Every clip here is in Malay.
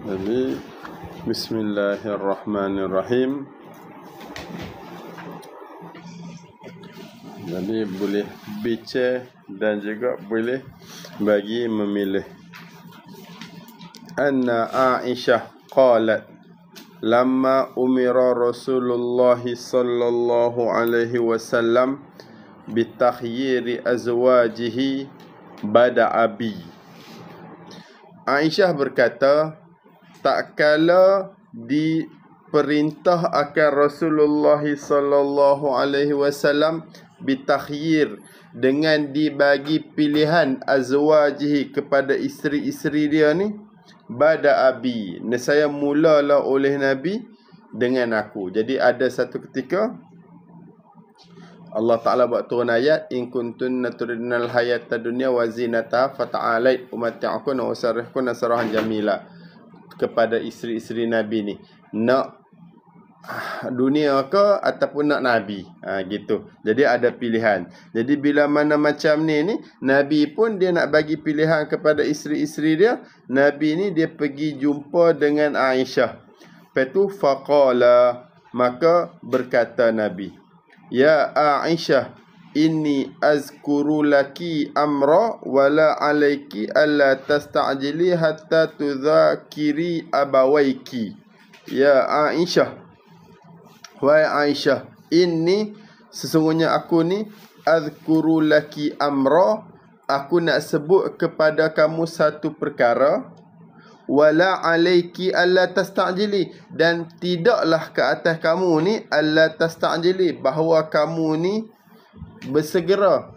Jadi Bismillahirrahmanirrahim. Jadi boleh baca dan juga boleh bagi memilih. Anna Aisyah qalat lamma umira Rasulullah sallallahu alaihi wasallam bitakhyiri azwajihi bada'a bi. Aisyah berkata, tak kala diperintah akan Rasulullah sallallahu alaihi wasallam bitakhyir, dengan dibagi pilihan azwajihi kepada isteri-isteri dia ni, bada abi, nescaya mulalah oleh Nabi dengan aku. Jadi ada satu ketika Allah Ta'ala buat turun ayat, in kuntunna turidnal hayata dunya wa zinata fata'alait umatti'akun wa usarrihkun sarahan jamila, kepada isteri-isteri Nabi ni, nak dunia ke ataupun nak Nabi, gitu. Jadi ada pilihan. Jadi bila mana macam ni Nabi pun dia nak bagi pilihan kepada isteri-isteri dia. Nabi ni dia pergi jumpa dengan Aisyah. Lepas tu faqala, maka berkata Nabi, ya Aisyah, inni azkuru laki amra wala alaiki alla tasta'jili hatta tudhakiri abawaiki. Ya Aisyah, wahai Aisyah, inni, sesungguhnya aku ni, azkuru laki amra, aku nak sebut kepada kamu satu perkara, wala alaiki alla tasta'jili, dan tidaklah ke atas kamu ni alla tasta'jili, bahawa kamu ni bersegera.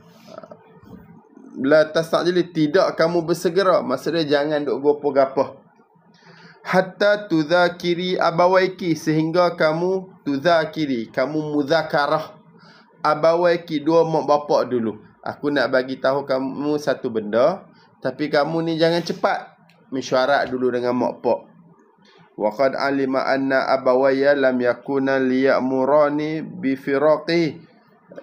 La tasta'jili, tidak kamu bersegera, maksudnya jangan duk gopoh-gapoh. Hatta tudhakiri abawaiki, sehingga kamu tudhakiri, kamu mudzakarah abawaiki, dua mak bapak dulu. Aku nak bagi tahu kamu satu benda, tapi kamu ni jangan cepat, mesyuarat dulu dengan mak pak. Wa qad alima anna abawaya lam yakuna liya'murani bi firaqi,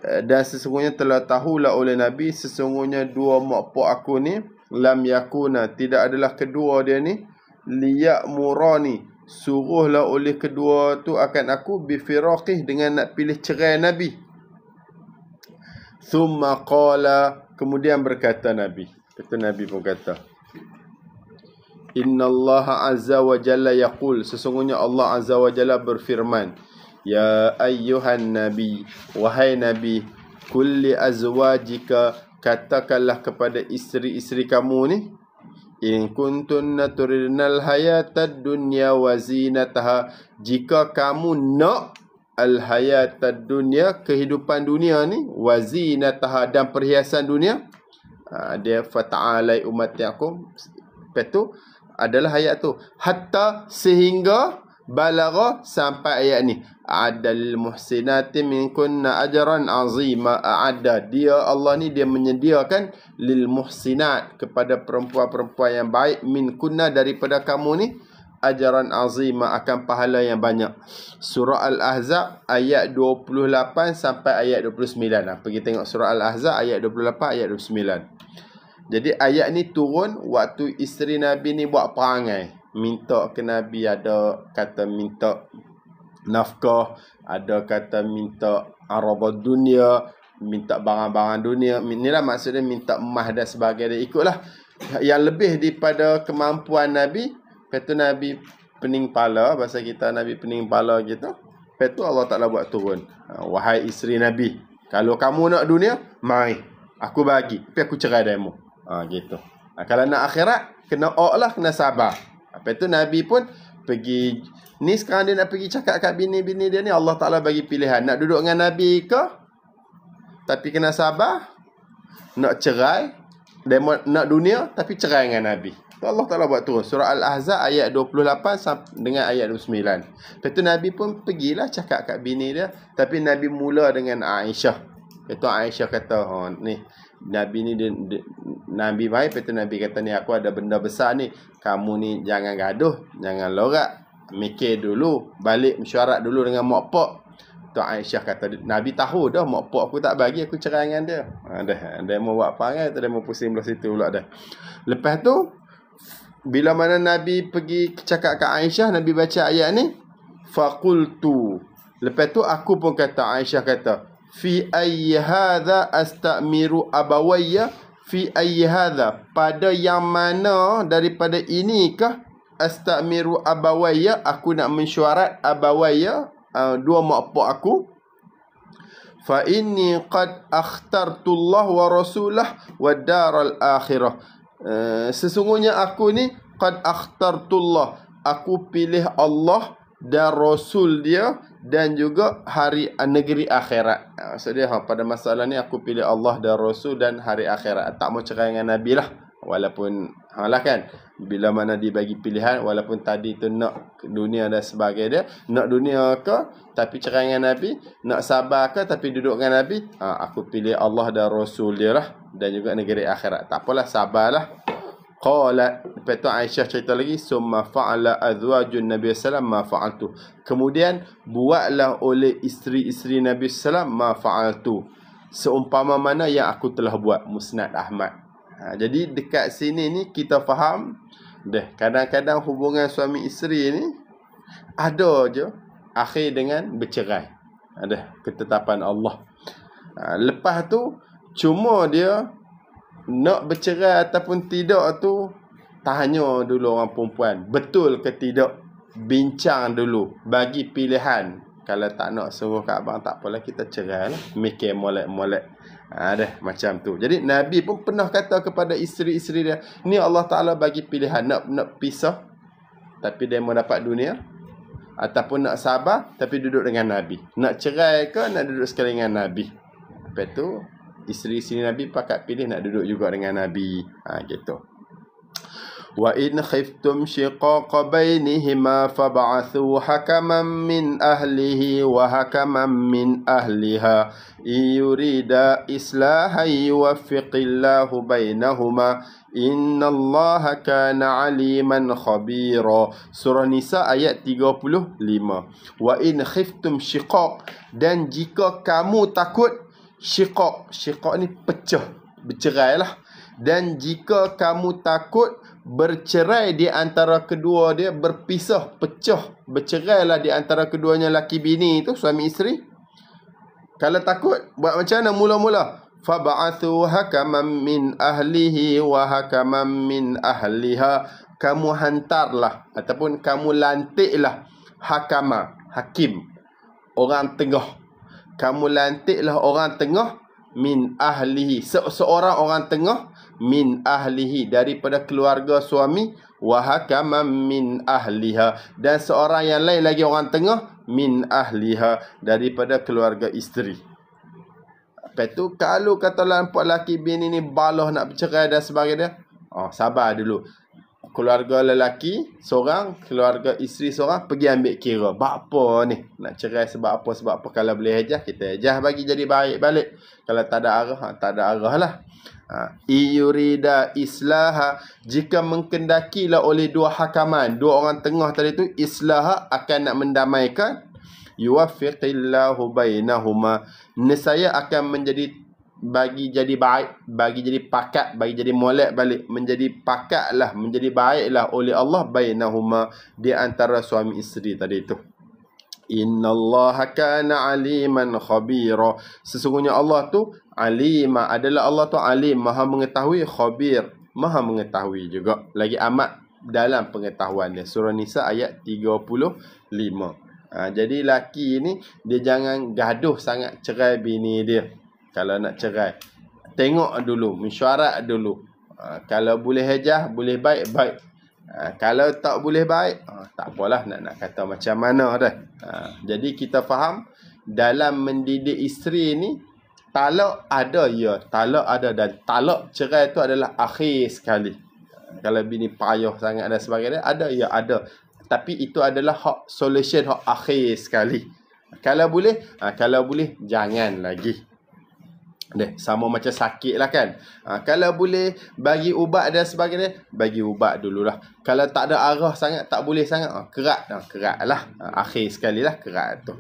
dan sesungguhnya telah tahulah oleh Nabi, sesungguhnya dua mak pak aku ni, lam yakuna, tidak adalah kedua dia ni, liya'murani, suruhlah oleh kedua tu akan aku, bifiraqih, dengan nak pilih cerai Nabi. Thumma qala, kemudian berkata Nabi, kata Nabi pun kata, Inna Allah azza wa jalla yaqul, sesungguhnya Allah azza wa jalla berfirman, ya ayyuhan nabi, wahai Nabi, kulli azwajika, katakanlah kepada isteri-isteri kamu ni, in kuntunna turidnal hayatad dunya wa zinataha, jika kamu nak al hayatad dunya, kehidupan dunia ni, wa zinataha, dan perhiasan dunia, dia fata'alai ummatiakum, lepas tu adalah ayat tu, hatta, sehingga, balagha, sampai ayat ni, adal muhsinati minkunna ajran azima, ada, dia Allah ni dia menyediakan lil muhsinat, kepada perempuan-perempuan yang baik, minkunna, daripada kamu ni, ajran azima, akan pahala yang banyak. Surah Al-Ahzab ayat 28 sampai ayat 29. Pergi tengok surah Al-Ahzab ayat 28 ayat 29. Jadi ayat ni turun waktu isteri Nabi ni buat perangai, minta ke Nabi, ada kata minta nafkah, ada kata minta arabad dunia, minta barang-barang dunia. Inilah maksudnya minta emas dan sebagainya. Ikutlah yang lebih daripada kemampuan Nabi. Lepas tu Nabi pening pala, bahasa kita Nabi pening pala gitu. Lepas tu Allah Ta'ala buat turun, wahai isteri Nabi, kalau kamu nak dunia, mai, aku bagi, tapi aku cerai darimu. Gitu. Kalau nak akhirat, kena lah, kena sabar. Lepas tu Nabi pun pergi, ni sekarang dia nak pergi cakap kat bini-bini dia ni, Allah Ta'ala bagi pilihan, nak duduk dengan Nabi ke, tapi kena sabar, nak cerai, nak dunia, tapi cerai dengan Nabi. Allah Ta'ala buat turun surah Al-Ahzab ayat 28 dengan ayat 29. Lepas tu Nabi pun pergilah cakap kat bini dia, tapi Nabi mula dengan Aisyah. Lepas tu Aisyah kata, ni Nabi ni Nabi baik. Lepas tu Nabi kata, ni aku ada benda besar ni, kamu ni jangan gaduh, jangan lorak, mikir dulu, balik mesyuarat dulu dengan mak pak. Tu Aisyah kata, Nabi tahu dah mak pak aku tak bagi aku cerai dengan dia. Dia mau buat apa kan, dia mau pusing belah situ pula dah. Lepas tu bila mana Nabi pergi cakap kat Aisyah, Nabi baca ayat ni, faqultu. Lepas tu aku pun kata, Aisyah kata, fi ayyi hadha astamiru abawayya, fi ayyi hadha, pada yang mana daripada inikah astamiru abawayya, aku nak mensyuarat abawayya, dua mak pak aku. Fa inni qad akhtartullah wa rasulah wa daral akhirah. Sesungguhnya aku ni qad akhtartullah, aku pilih Allah dan Rasul dia dan juga hari negeri akhirat. Maksudnya pada masalah ni aku pilih Allah dan Rasul dan hari akhirat. Tak mau cerai dengan Nabi lah. Walaupun lah kan, bila mana dibagi pilihan, walaupun tadi tu nak dunia dan sebagainya, nak dunia ke tapi cerai dengan Nabi, nak sabar ke tapi duduk dengan Nabi, aku pilih Allah dan Rasul dia lah dan juga negeri akhirat. Tak apalah, sabarlah. Qalat, lepas tu Aisyah cerita lagi, summa fa'ala azwajun Nabi sallam ma fa'altu. Kemudian buatlah oleh isteri-isteri Nabi sallam ma fa'altu, seumpama mana yang aku telah buat. Musnad Ahmad. Jadi dekat sini ni kita faham dah, kadang-kadang hubungan suami isteri ni ada je akhir dengan bercerai. Ada ketetapan Allah. Lepas tu cuma dia nak bercerai ataupun tidak tu, tanya dulu orang perempuan, betul ke tidak, bincang dulu, bagi pilihan. Kalau tak nak suruh kat abang, tak apalah, kita cerai lah, mikir molek-molek. Dah macam tu. Jadi Nabi pun pernah kata kepada isteri-isteri dia, ni Allah Ta'ala bagi pilihan, nak pisah tapi dia mau dapat dunia, ataupun nak sabar tapi duduk dengan Nabi. Nak cerai ke nak duduk sekali dengan Nabi. Lepas tu isteri-isteri Nabi pakat pilih nak duduk juga dengan Nabi. Gitu. Wa in khiftum shiqaqa bainihima fab'athu hakaman min ahlihi wa hakaman min ahliha yurida islahan yuwaffiqillahu bainahuma innallaha kana aliman khabira. Surah Nisa ayat 35. Wa in khiftum shiqaq, dan jika kamu takut shiqaq, shiqaq ni pecah, bercerai lah. Dan jika kamu takut bercerai di antara kedua dia, berpisah, pecah, bercerailah di antara keduanya, laki bini tu, suami isteri. Kalau takut, buat macam mana mula-mula? Fab'athu hakaman min ahlihi wa hakaman min ahliha. Kamu hantarlah ataupun kamu lantiklah hakama, hakim, orang tengah. Kamu lantiklah orang tengah, min ahlihi, seorang orang tengah, min ahlihi, daripada keluarga suami, wa hakaman min ahliha, dan seorang yang lain lagi orang tengah, min ahliha, daripada keluarga isteri. Lepas tu kalau kata nampak lelaki bini ni balah nak bercerai dan sebagainya, sabar dulu. Keluarga lelaki seorang, keluarga isteri seorang, pergi ambil kira. Apa ni? Nak cerai sebab apa? Sebab apa? Kalau boleh ejah, kita ejah bagi jadi baik balik. Kalau tak ada arah, tak ada arah lah. Iyurida islaha, jika mengkendakilah oleh dua hakaman, dua orang tengah tadi tu, islaha, akan nak mendamaikan, yuwaffiqillahu bainahuma, nescaya akan menjadi, bagi jadi baik, bagi jadi pakat, bagi jadi molek balik, menjadi pakatlah, menjadi baiklah oleh Allah, bainahuma, di antara suami isteri tadi itu. Innallaha kana aliman khabira, sesungguhnya Allah tu alima, adalah Allah tu alim, maha mengetahui, khabir, maha mengetahui juga, lagi amat dalam pengetahuan dia. Surah Nisa ayat 35. Jadi laki ni dia jangan gaduh sangat cerai bini dia. Kalau nak cerai, tengok dulu, mesyuarat dulu. Kalau boleh hejah, boleh baik, baik. Kalau tak boleh baik, tak apalah, nak kata macam mana dah. Jadi kita faham, dalam mendidik isteri ni, talak ada, ya, talak ada, dan talak cerai tu adalah akhir sekali. Kalau bini payah sangat dan sebagainya, ada, ya ada. Tapi itu adalah hak solution, hak akhir sekali. Kalau boleh, jangan lagi. Sama macam sakit lah kan. Kalau boleh bagi ubat dan sebagainya, bagi ubat dululah. Kalau tak ada arah sangat, tak boleh sangat, kerat lah. Akhir sekali lah kerat tu.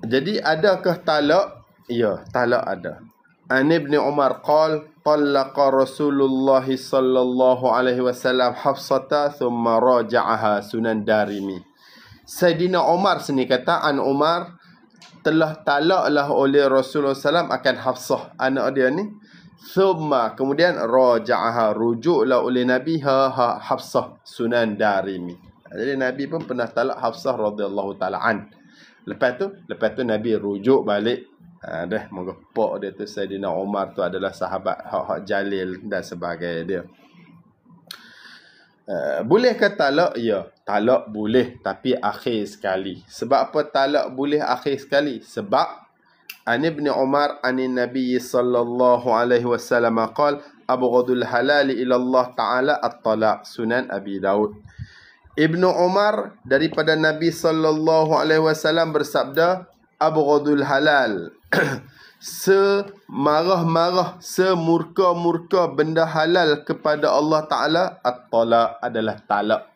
Jadi adakah talak? Ya, talak ada. An Ibn Umar qal Talaqa Rasulullah sallallahu alaihi wasallam Hafsata thumma raja'aha, Sunan Darimi. Saidina Umar sini kata, An Umar telah talaklah oleh Rasulullah SAW akan Hafsah, anak dia ni. Thumma, kemudian raja'aha, rujuklah oleh Nabi Hafsah, Sunan Darimi. Jadi Nabi pun pernah talak Hafsah radhiyallahu ta'ala an. Lepas tu Nabi rujuk balik. Dah mengepak dia tu, Saidina Umar tu adalah sahabat hak jalil dan sebagainya dia. Boleh ke talak? Ya, talak boleh, tapi akhir sekali. Sebab apa talak boleh akhir sekali? Sebab an Ibn Umar anin Nabi sallallahu alaihi wasallam qala abghadul halal ila Allah taala at-talaq, Sunan Abi Daud. Ibn Umar daripada Nabi sallallahu alaihi wasallam bersabda, abghadul halal semarah-marah, semurka-murka benda halal kepada Allah Ta'ala, at-talaq, adalah talak.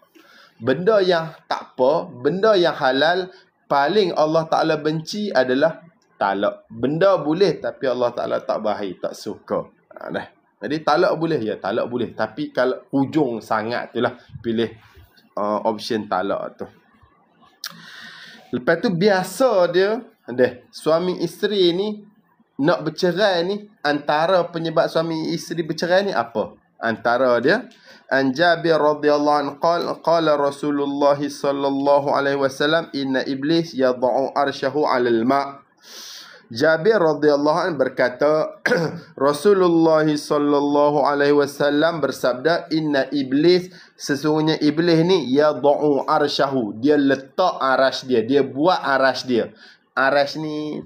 Benda yang tak apa, benda yang halal, paling Allah Ta'ala benci adalah talak. Benda boleh, tapi Allah Ta'ala tak baik, tak suka. Jadi talak boleh, ya talak boleh. Tapi kalau hujung sangat tu lah, pilih option talak tu. Lepas tu biasa dia, suami isteri ni nak bercerai ni, antara penyebab suami isteri bercerai ni apa? Antara dia, an Jabir radhiyallahu anhu qala Rasulullah sallallahu alaihi wasallam inna iblis yad'u arsyahu 'alal ma'. Jabir radhiyallahu anhu berkata, Rasulullah sallallahu alaihi wasallam bersabda, inna iblis, sesungguhnya iblis ni yad'u arsyahu, dia letak arash dia, dia buat arash dia. Arash ni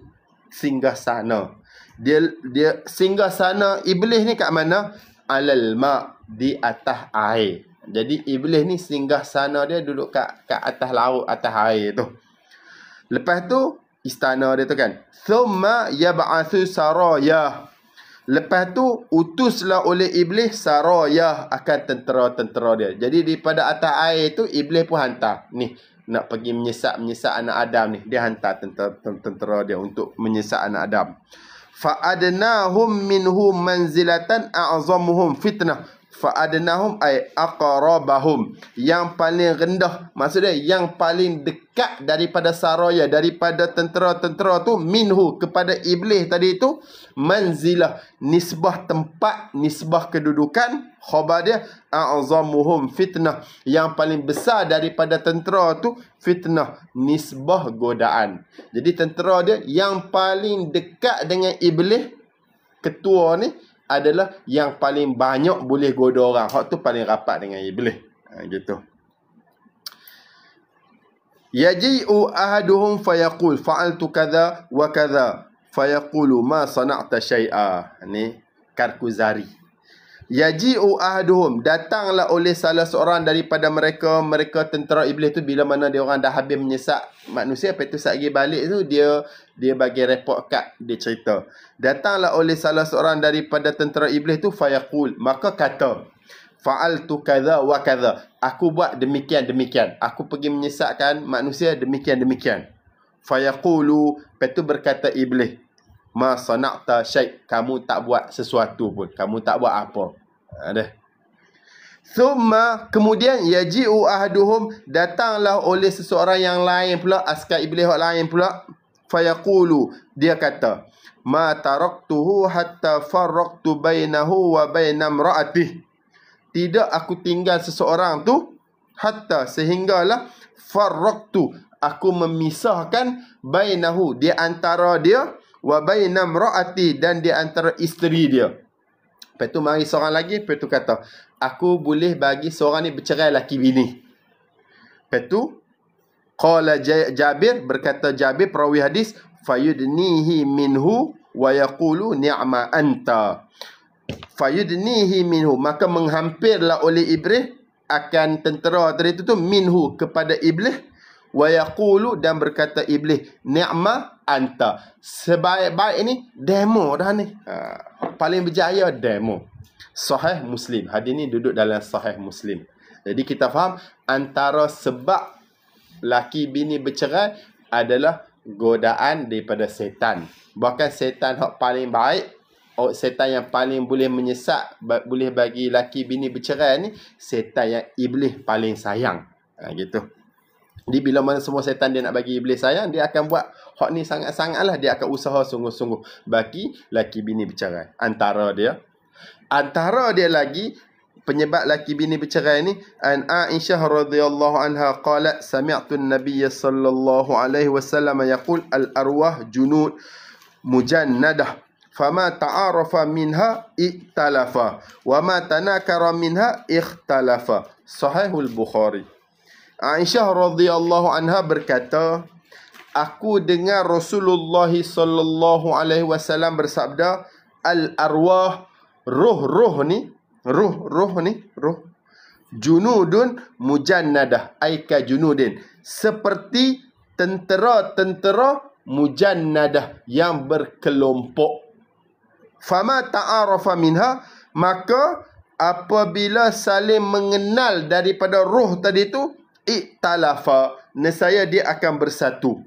singgah sana. Dia singgah sana iblis ni kat mana? Alal ma', di atas air. Jadi iblis ni singgah sana dia duduk kat atas laut, atas air tu. Lepas tu istana dia tu kan. Thumma yab'athu saraya. Lepas tu utuslah oleh iblis saraya, akan tentera-tentera dia. Jadi daripada atas air tu iblis pun hantar. Ni nak pergi menyesak anak Adam ni, dia hantar tentera dia untuk menyesak anak Adam. Fa'adnahum minhu manzilatan a'zamuhum fitnah. Fa'adnahum ay aqrabahum, yang paling rendah, maksudnya yang paling dekat daripada saraya, daripada tentera-tentera tu, minhu, kepada iblis tadi tu, manzilah, nisbah tempat, nisbah kedudukan, khabar dia a'zamuhum fitnah, yang paling besar daripada tentera tu, fitnah, nisbah godaan. Jadi tentera dia yang paling dekat dengan iblis, ketua ni, adalah yang paling banyak boleh goda orang. Hak tu paling rapat dengan iblis. Gitu. Yaji'u ahaduhum fayaqul fa'altu kadha wa kadha fayaqulu ma sana'ta syai'a. Ni Karkuzari. Yaji'u ahaduhum, datanglah oleh salah seorang daripada mereka tentera iblis tu, bila mana dia orang dah habis menyesak manusia, lepas tu satgi balik tu dia bagi report kad, dia cerita. Datanglah oleh salah seorang daripada tentera iblis tu, fayaqul, maka kata, fa'altu kadha wa kadha, aku buat demikian, aku pergi menyesakkan manusia demikian. Fayaqulu, lepas tu berkata iblis, ma sana'ta syai', kamu tak buat sesuatu pun, kamu tak buat apa. Thumma, kemudian yaji'u ahaduhum, datanglah oleh seseorang yang lain pula, askar iblis yang lain pula, fayaqulu, dia kata, ma taraktuhu hatta farraqtu bainahu wa baina imra'atih, tidak aku tinggal seseorang tu, hatta, sehinggalah, farraqtu, aku memisahkan, bainahu, di antara dia, wa baina imraati, dan di antara isteri dia. Lepas tu mari seorang lagi, lepas tu kata, aku boleh bagi seorang ni bercerai laki bini. Lepas tu qala Jabir, berkata Jabir perawi hadis, fayudnihi minhu wa yaqulu ni'ma anta. Fayudnihi minhu, maka menghampirlah oleh iblis akan tentera tadi tu minhu, kepada iblis, wa yaqulu, dan berkata iblis, ni'ma anta, sebaik-baik ni demo dah ni. Paling berjaya demo. Sahih Muslim. Hadis ni duduk dalam Sahih Muslim. Jadi kita faham antara sebab laki bini bercerai adalah godaan daripada setan. Bahkan setan hak paling baik setan yang paling boleh menyesat, boleh bagi laki bini bercerai ni, setan yang iblis paling sayang. Gitu. Jadi bila mana semua setan dia nak bagi iblis sayang, dia akan buat hak ni sangat-sangat lah. Dia akan usaha sungguh-sungguh bagi laki bini bercerai. Antara dia lagi penyebab laki bini bercerai ni, an Aisyah radhiyallahu anha qalat sami'tu an-nabiy sallallahu alaihi wasallam yaqul al-arwah junud mujannadah fama ta'arafa minha iktalafa wa ma tanakara minha ikhtalafa. Sahihul Bukhari. Aisyah radhiyallahu anha berkata, aku dengar Rasulullah sallallahu alaihi wasallam bersabda, al-arwah, roh ni junudun mujannadah aika junudin, seperti tentera-tentera mujannadah yang berkelompok. Fama ta'arafa minha, maka apabila saling mengenal daripada roh tadi tu, iktalafa, nescaya dia akan bersatu.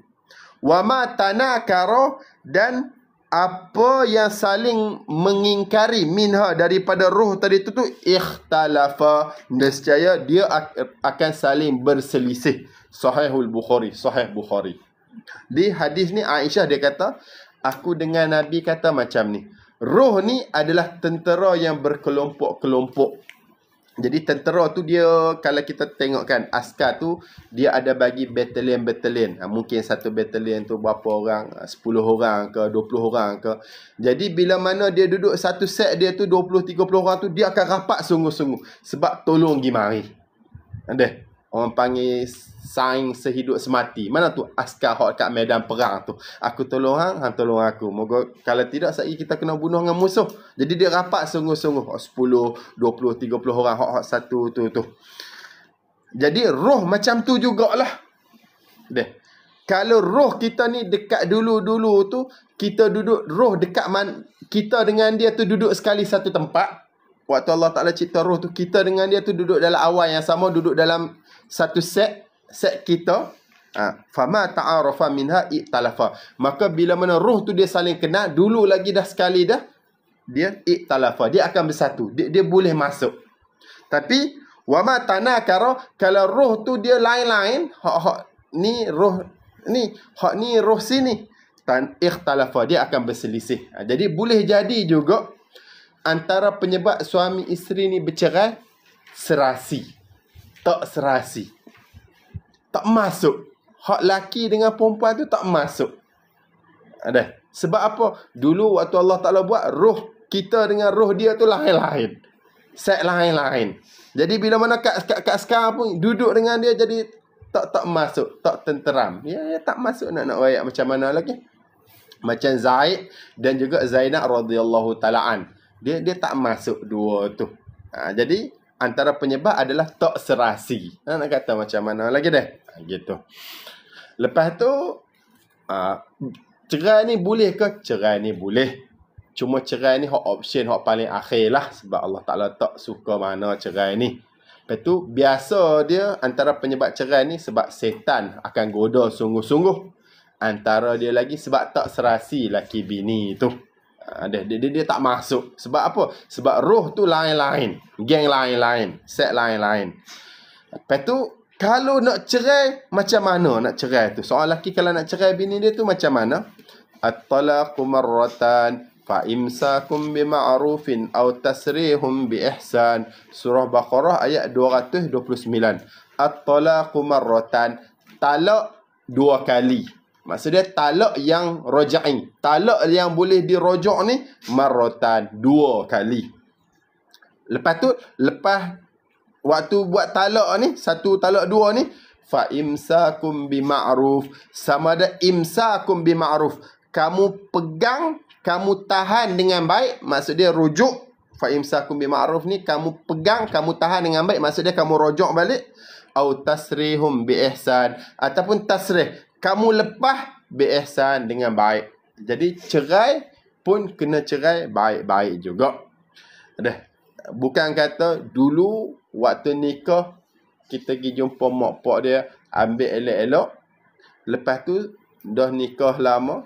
Wa ma tanakara, dan apa yang saling mengingkari minha daripada roh tadi tu ikhtalafa, nescaya dia akan saling berselisih. Sahihul Bukhari, Sahih Bukhari. Di hadis ni Aisyah dia kata, aku dengar Nabi kata macam ni. Roh ni adalah tentera yang berkelompok-kelompok. Jadi tentera tu dia, kalau kita tengok kan, askar tu dia ada bagi batalion-batalion. Mungkin satu batalion tu berapa orang, 10 orang ke 20 orang ke. Jadi bila mana dia duduk satu set dia tu 20-30 orang tu, dia akan rapat sungguh-sungguh sebab tolong pergi mari. Ada orang panggil saing sehidup semati. Mana tu askar hak kat medan perang tu. Aku tolong hang, hang tolong aku. Moga kalau tidak sekali kita kena bunuh dengan musuh. Jadi dia rapat sungguh-sungguh. 10, 20, 30 orang hak satu tu. Jadi roh macam tu jugalah. Deh. Kalau roh kita ni dekat dulu-dulu tu, kita duduk roh dekat kita dengan dia tu duduk sekali satu tempat. Waktu Allah Ta'ala cipta roh tu, kita dengan dia tu duduk dalam awal yang sama, duduk dalam satu set kita. Fama ta'arafa minha iktalafa, maka bila mana roh tu dia saling kenal dulu lagi dah sekali dah, dia iktalafa, dia akan bersatu, dia boleh masuk. Tapi wama tanakara, kalau roh tu dia lain-lain, hak ni roh ni, hak ni roh sini, ikhtalafa, dia akan berselisih. Jadi boleh jadi juga antara penyebab suami isteri ni bercerai, tak serasi, tak masuk. Hak laki dengan perempuan tu tak masuk. Ada. Sebab apa? Dulu waktu Allah Ta'ala buat, roh kita dengan roh dia tu lain-lain. Set lain-lain. Jadi bila mana kat sekarang pun duduk dengan dia, jadi tak masuk, tak tenteram. Ya tak masuk, nak wayak macam mana lagi. Macam Zaid dan juga Zainab radhiyallahu ta'ala. Dia tak masuk dua tu. Jadi antara penyebab adalah tak serasi. Nak kata macam mana lagi dah. Gitu. Lepas tu cerai ni boleh ke? Cerai ni boleh. Cuma cerai ni hak option hak paling akhir lah, sebab Allah Ta'ala tak suka mana cerai ni. Lepas tu biasa dia antara penyebab cerai ni sebab setan akan goda sungguh-sungguh. Antara dia lagi sebab tak serasi laki bini tu. Dia tak masuk. Sebab apa? Sebab roh tu lain-lain, geng lain-lain, set lain-lain. Lepas tu kalau nak cerai, macam mana nak cerai tu? Soal lelaki kalau nak cerai bini dia tu macam mana? At-talaqu marratan fa imsakum bima'rufin aw tasrihum bi ihsan. Surah Baqarah ayat 229. At-talaqu marratan, talak dua kali. Maksudnya talak yang roja'i. Talak yang boleh dirojak ni marratan, dua kali. Lepas tu, waktu buat talak ni, satu talak dua ni, fa imsakum bima'ruf, sama ada imsakum bima'ruf, kamu pegang, kamu tahan dengan baik, maksud dia rujuk. Fa imsakum bima'ruf ni kamu pegang, kamu tahan dengan baik, maksud dia kamu rujuk balik. Au tasrihum bi ihsan, ataupun tasrih, kamu lepas bi ihsan, dengan baik. Jadi cerai pun kena cerai baik-baik juga. Bukan kata dulu waktu nikah kita pergi jumpa mak pak dia, ambil elok-elok, lepas tu dah nikah lama,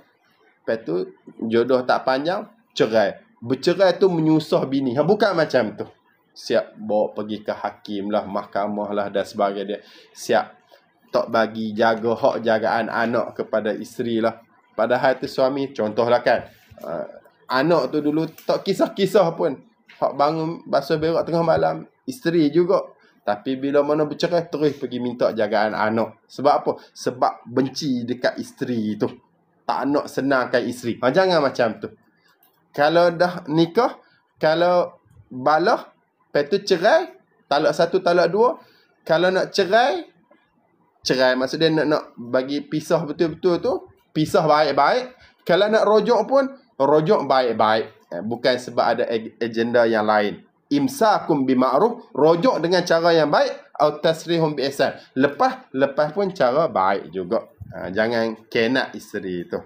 lepas tu jodoh tak panjang, cerai. bercerai tu menyusah bini. Bukan macam tu. Siap bawa pergi ke hakim lah, mahkamah lah dan sebagainya. Siap tak bagi jaga hak jagaan anak kepada isteri lah. Padahal tu suami, contohlah kan, anak tu dulu tak kisah-kisah pun. Hak bangun basuh berak tengah malam, isteri juga. Tapi bila mana bercerai, terus pergi minta jagaan anak. Sebab apa? Sebab benci dekat isteri tu. Tak nak senangkan isteri. Jangan macam tu. Kalau dah nikah, kalau balah, lepas tu cerai, talak 1, talak 2. Kalau nak cerai maksudnya nak bagi pisah betul-betul tu, pisah baik-baik. Kalau nak rojok pun, rojok baik-baik. Bukan sebab ada agenda yang lain. Imsakum bima'ruf, rojok dengan cara yang baik, atau tasrihum biihsan. Lepas pun cara baik juga. Jangan kena isteri tu.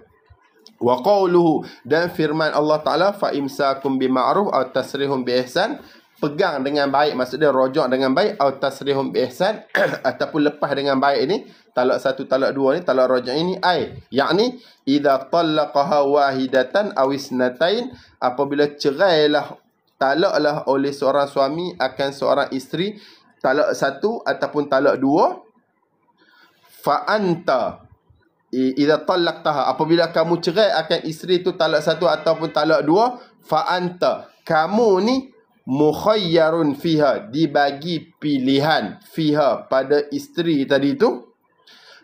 Wa qawluhu, dan firman Allah Ta'ala, fa imsakum bima'ruf aw tasrihum biihsan, pegang dengan baik, maksudnya rojok dengan baik, aw tasrihum biihsan, ataupun lepas dengan baik ini, talak 1, talak 2 ni, talak rojok ini, yakni idza talaqaha wahidatan aw isnatain, apabila cerailah, talaklah oleh seorang suami akan seorang isteri, talak 1 ataupun talak 2, fa anta idza talaqtaha, apabila kamu cerai akan isteri tu talak 1 ataupun talak 2, fa anta, kamu ni mukhayyarun fiha, dibagi pilihan, fiha, pada isteri tadi tu,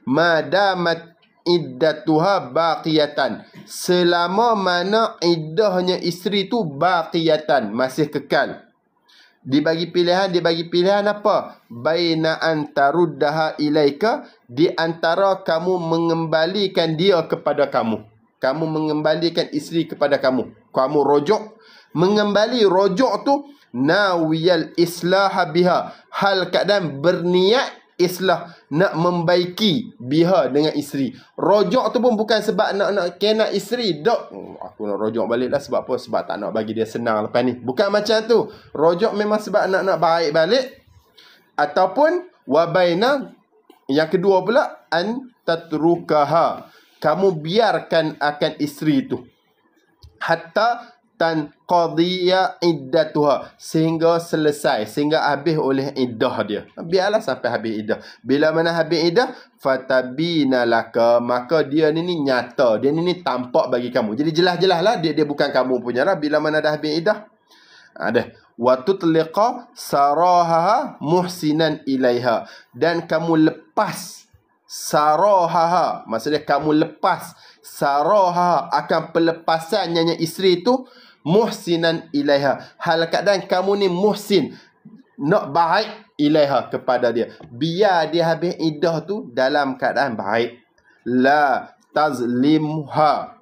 madamat iddatuha baqiyatan, selama mana iddahnya isteri tu baqiyatan, masih kekal. Dibagi pilihan apa? Baina antaruddaha ilaika, di antara kamu mengembalikan dia kepada kamu. Kamu mengembalikan isteri kepada kamu. Kamu rojok. Mengembali rojok tu, nawiyal islaha biha, hal keadaan berniat islah, nak membaiki biha dengan isteri. Rojok tu pun bukan sebab nak kena isteri. Dok, aku nak rojok balik lah. Sebab apa? Sebab tak nak bagi dia senang lepas ni. Bukan macam tu. Rojok memang sebab nak baik balik. Ataupun wabaina, yang kedua pula, an tatrukaha, kamu biarkan akan isteri tu hatta tanqadhiya iddatuha, sehingga selesai, sehingga habis oleh iddah dia. Biarlah sampai habis iddah. Bila mana habis iddah, fatabina laka, maka dia ni nyata, dia ni tampak bagi kamu. Jadi jelas-jelas lah dia bukan kamu punya lah bila mana dah habis iddah. Ada wa tutliqa sarahaha muhsinan ilaiha, dan kamu lepas sarahaha, maksudnya kamu lepas sarahaha, akan pelepasannya isteri tu, muhsinan ilaiha, hal keadaan kamu ni muhsin, nak baik, ilaiha, kepada dia. Biar dia habis iddah tu dalam keadaan baik. La tazlimuha,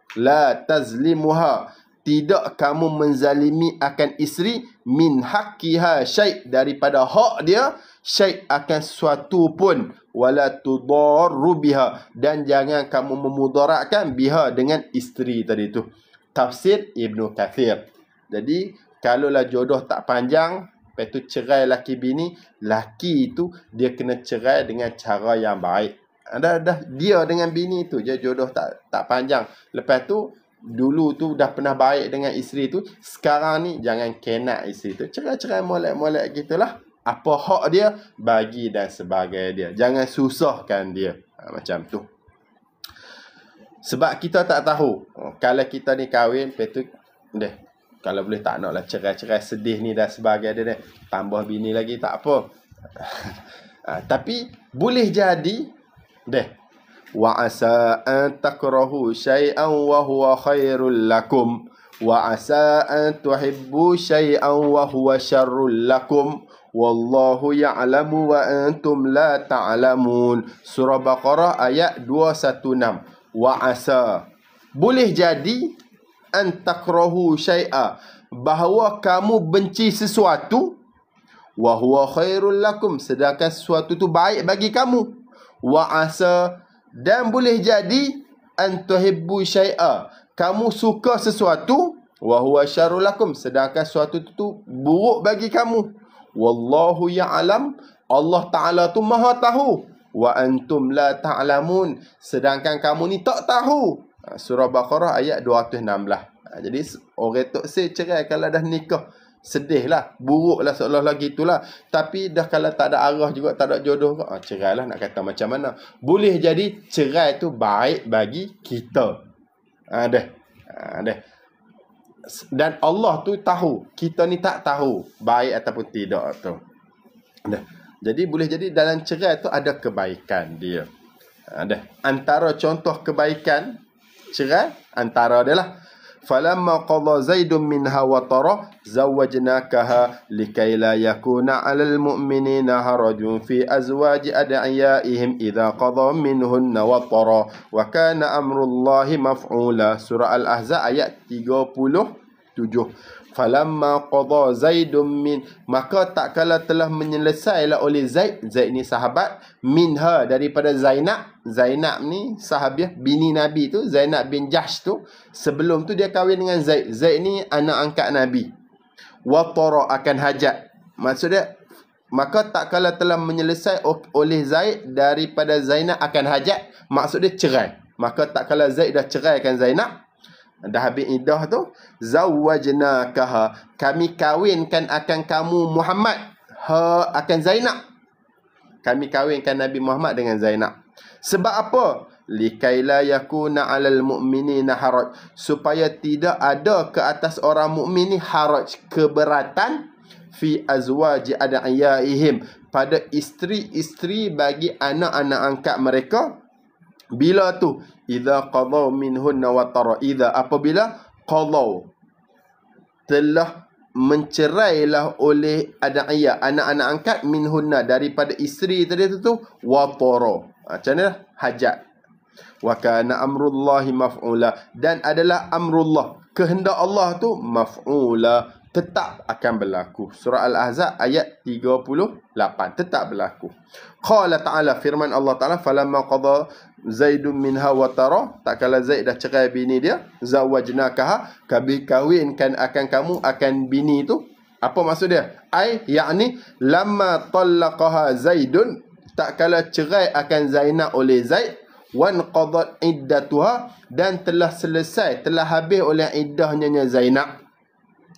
tidak kamu menzalimi akan isteri, min haqqiha syai', daripada hak dia, syai' akan sesuatu pun, wala tudarru biha, dan jangan kamu memudaratkan biha, dengan isteri tadi tu. Tafsir Ibnu Kathir. Jadi kalaulah jodoh tak panjang, lepas tu cerai laki bini, laki tu dia kena cerai dengan cara yang baik. Dah dia dengan bini tu je jodoh tak panjang. Lepas tu dulu tu dah pernah baik dengan isteri tu, sekarang ni jangan kena isteri tu, cerai-cerai molek-molek gitulah. Apa hak dia, bagi dan sebagainya dia. Jangan susahkan dia. Macam tu. Sebab kita tak tahu. Kalau kita ni kahwin, lepas tu, kalau boleh tak nak lah cerai-cerai, sedih ni dan sebagainya dia. Tambah bini lagi, tak apa. Tapi, boleh jadi, wa asa an takrahu syai'an wa huwa khairul lakum. Wa asa an tuhibbu syai'an wa huwa syarrul lakum. Wallahu ya'lamu wa antum la ta'lamun. Surah Baqarah ayat 216. Wa asa, boleh jadi, an takrahu syai'a, bahawa kamu benci sesuatu, wa huwa khairul lakum, sedangkan sesuatu tu baik bagi kamu. Wa asa, dan boleh jadi, an tuhibbu syai'a, kamu suka sesuatu, wa huwa syarrul lakum, sedangkan sesuatu tu buruk bagi kamu. Wallahu ya'lam, Allah Ta'ala tu maha tahu. Wa antum la ta'lamun, sedangkan kamu ni tak tahu. Surah Baqarah ayat 216. Jadi orang tok say cerai kalau dah nikah. Sedih lah, buruk lah, seolah-olah gitulah. Tapi dah kalau tak ada arah juga, tak ada jodoh, cerai lah, nak kata macam mana. Boleh jadi cerai tu baik bagi kita. Dah. Dan Allah tu tahu, kita ni tak tahu baik ataupun tidak tu. Dah. Jadi boleh jadi dalam cerai tu ada kebaikan dia. Antara contoh kebaikan cerai, antara adalah falamma qadha zaidun minha wa tara zawwajnakaha likay la yakuna 'alal mu'minina harajun fi azwaji ad'iyaihim idza qadha minhunna wa tara wa kana amrullahi maf'ula. Surah Al-Ahzab ayat 37. Falamma qadha zaidun min, maka tak kala telah menyelesailah oleh Zaid ni sahabat, minha daripada Zainab ni sahabiah, bini Nabi tu, Zainab bin Jahsh tu. Sebelum tu dia kahwin dengan Zaid ni anak angkat Nabi. Wa tara akan hajat, maksudnya maka tak kala telah menyelesai oleh Zaid daripada Zainab akan hajat, maksudnya cerai. Maka tak kala Zaid dah ceraikan Zainab, dah habis iddah tu, zawwajnakaha, kami kahwinkan akan kamu Muhammad akan Zainab. Kami kahwinkan Nabi Muhammad dengan Zainab. Sebab apa? Likaila yakuna 'alal mu'minina haraj, supaya tidak ada ke atas orang mukmin ni haraj, keberatan, fi azwaji ad'iyaihim, pada isteri-isteri bagi anak-anak angkat mereka. Bila tu? Idza qadaw minhunna wa tara, idza apabila qadaw telah mencerailah oleh ad'iyah, anak-anak angkat, minhunna daripada isteri tadi tu, wa tara, macam mana? Hajat. Wa kana amrullahi maf'ula, dan adalah amrullah, kehendak Allah tu, maf'ula, tetap akan berlaku. Surah Al-Ahzab ayat 38, tetap berlaku. Qala ta'ala, firman Allah Ta'ala, falamma qadha Zaidun minha wa tara, tak kala Zaid dah cerai bini dia, zawwajnakaha, kami kahwinkan akan kamu akan bini tu. Apa maksud dia? Yakni lamma talaqaha Zaidun, tak kala cerai akan Zainab oleh Zaid, wan qadat iddatuha, dan telah selesai, telah habis oleh iddahnya Zainab.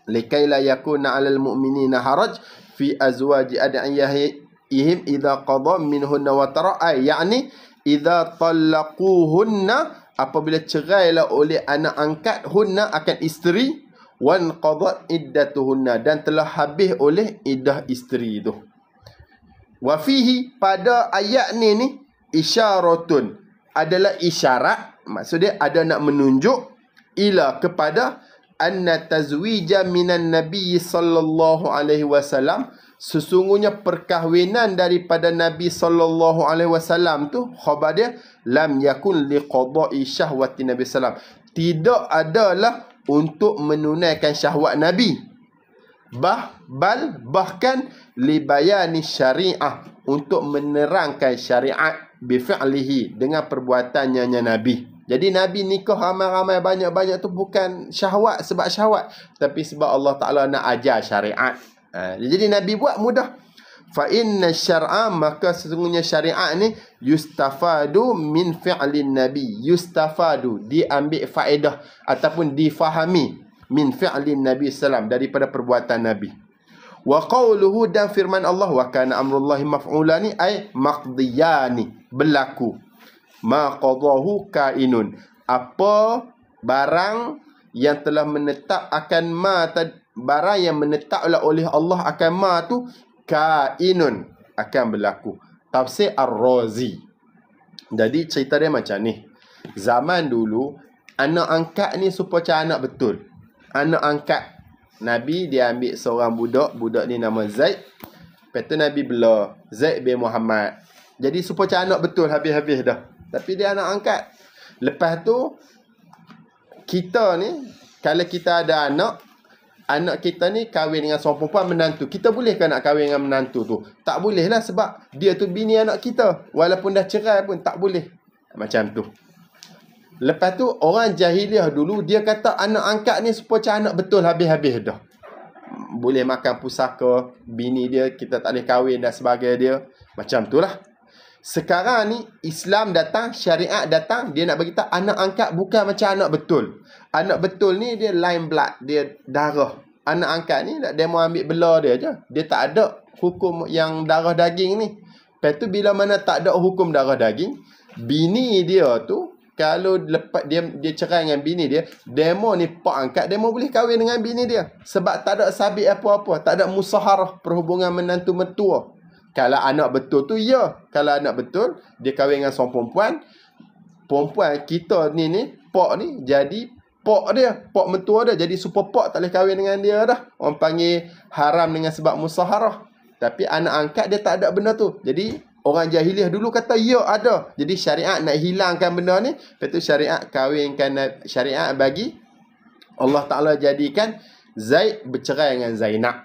Likay la yakuna 'alal mu'minina haraj fi azwaji ad'iyahihim idza qada minhunna wa tara, yakni idza talaquhunna, apabila cerailah oleh anak angkat hunna akan isteri, wan qadat iddatuhunna, dan telah habis oleh iddah isteri itu. Wa fihi, pada ayat ni isyaratun, adalah isyarat, maksudnya ada nak menunjuk, ila kepada anna tazwija minan nabi sallallahu alaihi wasallam, sesungguhnya perkahwinan daripada Nabi sallallahu alaihi wasallam tu, khabar dia, lam yakun liqada'i syahwati Nabi sallam, tidak adalah untuk menunaikan syahwat Nabi, bahkan libayani syariah, untuk menerangkan syariat, bifi'lihi, dengan perbuatannya Nabi. Jadi Nabi nikah ramai-ramai, banyak-banyak tu bukan syahwat, sebab syahwat, tapi sebab Allah Ta'ala nak ajar syariat. Jadi Nabi buat mudah. Fa inna syar'a, maka sesungguhnya syariat ni, yustafadu min fi'lin Nabi. Yustafadu, diambil faedah ataupun difahami, min fi'lin Nabi sallam, daripada perbuatan Nabi. Wa qawluhu, dan firman Allah, wa kana amrullahi maf'ulani, ay maqdiyani, berlaku. Ma qadahu kainun, apa barang yang telah menetap akan barang yang menetaplah oleh Allah akan ma tu, kainun, akan berlaku. Tafsir Ar-Razi. Jadi cerita dia macam ni. Zaman dulu, anak angkat ni supaya anak betul. Anak angkat Nabi, dia ambil seorang budak ni nama Zaid. Lepas tu Nabi bela Zaid bin Muhammad. Jadi supaya anak betul habis-habis dah. Tapi dia anak angkat. Lepas tu, kita ni, kalau kita ada anak kita ni kahwin dengan seorang perempuan, menantu, kita boleh ke nak kahwin dengan menantu tu? Tak boleh lah, sebab dia tu bini anak kita. Walaupun dah cerai pun tak boleh. Macam tu. Lepas tu, orang jahiliah dulu, dia kata anak angkat ni supaya anak betul habis-habis dah. Boleh makan pusaka bini dia, kita tak boleh kahwin dan sebagainya dia. Macam tu lah. Sekarang ni Islam datang, syariat datang, dia nak beritahu anak angkat bukan macam anak betul. Anak betul ni dia line blood, dia darah. Anak angkat ni dia mau ambil belah dia je. Dia tak ada hukum yang darah daging ni. Lepas tu bila mana tak ada hukum darah daging, bini dia tu kalau lepas dia cerai dengan bini dia, demo ni pak angkat, demo boleh kahwin dengan bini dia. Sebab tak ada sabit apa-apa, tak ada musaharah perhubungan menantu mertua. Kalau anak betul tu ya. Kalau anak betul, dia kahwin dengan seorang perempuan. Perempuan kita ni pak ni jadi pak dia, pak mertua dia. Jadi super pak tak boleh kahwin dengan dia dah. Orang panggil haram dengan sebab musaharah. Tapi anak angkat dia tak ada benda tu. Jadi orang jahiliah dulu kata ya ada. Jadi syariat nak hilangkan benda ni. Lepas tu syariat kahwinkan, syariat bagi Allah Ta'ala jadikan Zaid bercerai dengan Zainab.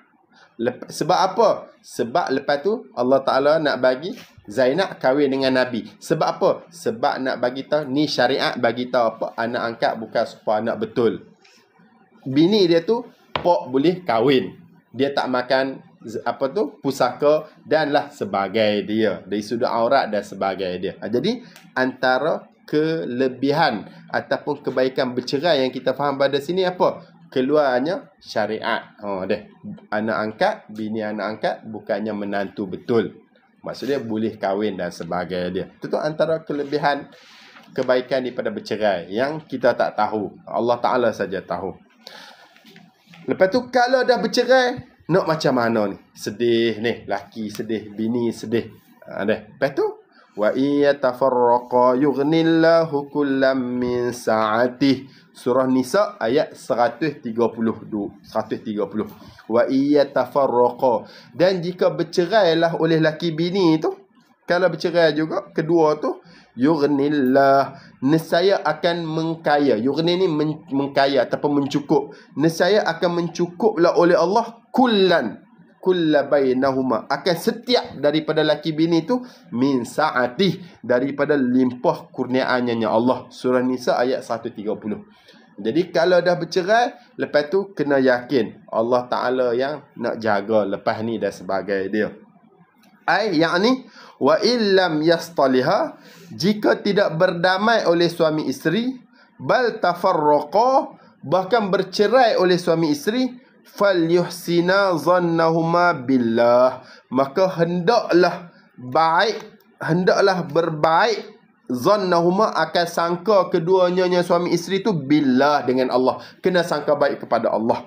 Sebab apa? Sebab lepas tu Allah Ta'ala nak bagi Zainab kahwin dengan Nabi. Sebab apa? Sebab nak bagi tahu ni syariat bagi tahu apa? Anak angkat bukan supaya anak betul. Bini dia tu pak boleh kahwin. Dia tak makan apa tu? Pusaka dan lah sebagai dia. Dari sudut aurat dan sebagai dia. Jadi antara kelebihan ataupun kebaikan bercerai yang kita faham pada sini apa? Keluarnya syariat. Anak angkat, bini anak angkat bukannya menantu betul. Maksudnya boleh kahwin dan sebagainya dia. Itu antara kelebihan kebaikan daripada bercerai yang kita tak tahu. Allah Ta'ala saja tahu. Lepas tu kalau dah bercerai, nak macam mana ni? Sedih ni, laki sedih, bini sedih. Lepas tu wa iyatafarraqa yughnillahu kullam min sa'atih. Surah Nisa ayat 130. Wa iyatafarraqa. Dan jika bercerailah oleh laki bini tu, kalau bercerai juga kedua tu, yughnillah, nescaya akan mengkaya. Yughni ni mengkaya ataupun mencukup. Nescaya akan mencukuplah oleh Allah kulla bainahuma, akan setiap daripada laki bini tu min sa'atih, daripada limpah kurniaannya Allah. Surah Nisa ayat 130. Jadi kalau dah bercerai, lepas tu kena yakin Allah Ta'ala yang nak jaga lepas ni dan sebagai dia. Yakni wa illam yastaliha, jika tidak berdamai oleh suami isteri, bal tafarraqa, bahkan bercerai oleh suami isteri, falyuhsina zannahuma billah, maka hendaklah berbaik zannahuma, akan sangka keduanya suami isteri tu billah, dengan Allah. Kena sangka baik kepada Allah.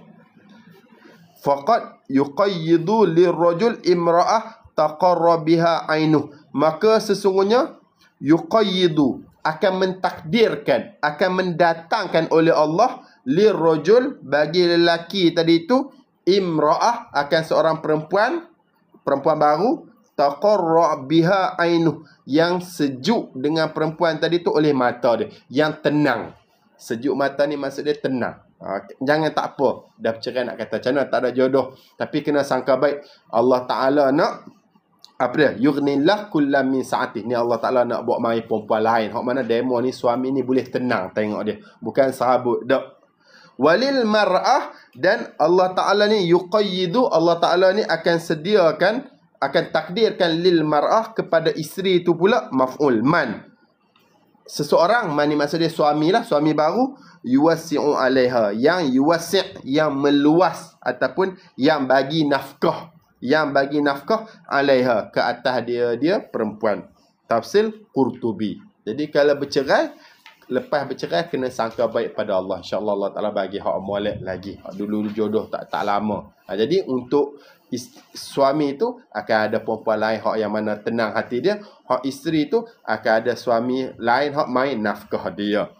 Faqad yuqayyidu lirrajul imra'ah taqarra biha ainuh, maka sesungguhnya yuqayyidu, akan mentakdirkan, akan mendatangkan oleh Allah lirrajul, bagi lelaki tadi itu, imra'ah, akan seorang perempuan baru, taqarra biha ainuh, yang sejuk dengan perempuan tadi tu oleh mata dia, yang tenang. Sejuk mata ni maksud dia tenang. Jangan tak apa dah bercerai nak kata macam mana, tak ada jodoh, tapi kena sangka baik. Allah Ta'ala nak apa dia? Yughnillah kullam min sa'atih. Ni Allah Ta'ala nak buat mai perempuan lain. Hak mana demo ni suami ni boleh tenang tengok dia, bukan serabut dak. Walil mar'ah, dan Allah Ta'ala ni yuqayyidu, Allah Ta'ala ni akan sediakan, akan takdirkan lil mar'ah, kepada isteri itu pula maf'ul man. Seseorang, man ni maksud dia suami lah, suami baru, yuwassi'u alaiha, yang yuwassi', yang meluas ataupun yang bagi nafkah, alaiha, ke atas dia perempuan. Tafsir Qurtubi. Jadi kalau bercerai, lepas bercerai kena sangka baik pada Allah. InsyaAllah Allah Ta'ala bagi hak molek lagi. Dulu jodoh tak lama. Jadi untuk suami tu akan ada perempuan lain hak yang mana tenang hati dia. Hak isteri tu akan ada suami lain hak main nafkah dia.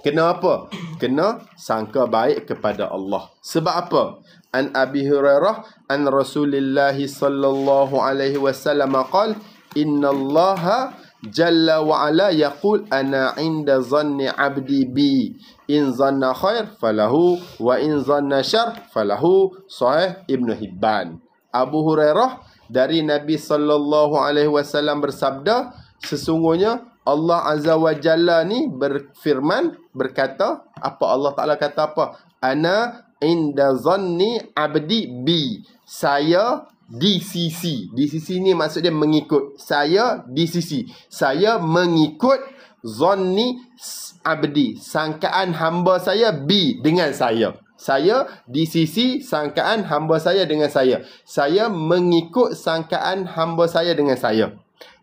Kena apa? Kena sangka baik kepada Allah. Sebab apa? An Abi Hurairah an Rasulillah sallallahu alaihi wasallam qala innallaha jalla wa ala yaqul ana inda zanni abdi bi in zanna khair falahu wa in zanna syar falahu. Sahih Ibn Hibban. Abu Hurairah dari Nabi sallallahu alaihi wasallam bersabda, sesungguhnya Allah Azza wa Jalla ni berfirman, berkata, apa Allah Ta'ala kata apa? Ana inda zanni abdi bi, saya DCC. DCC ni maksud dia mengikut. Saya DCC. Saya mengikut zonni abdi. Sangkaan hamba saya B dengan saya. Saya DCC sangkaan hamba saya dengan saya. Saya mengikut sangkaan hamba saya dengan saya.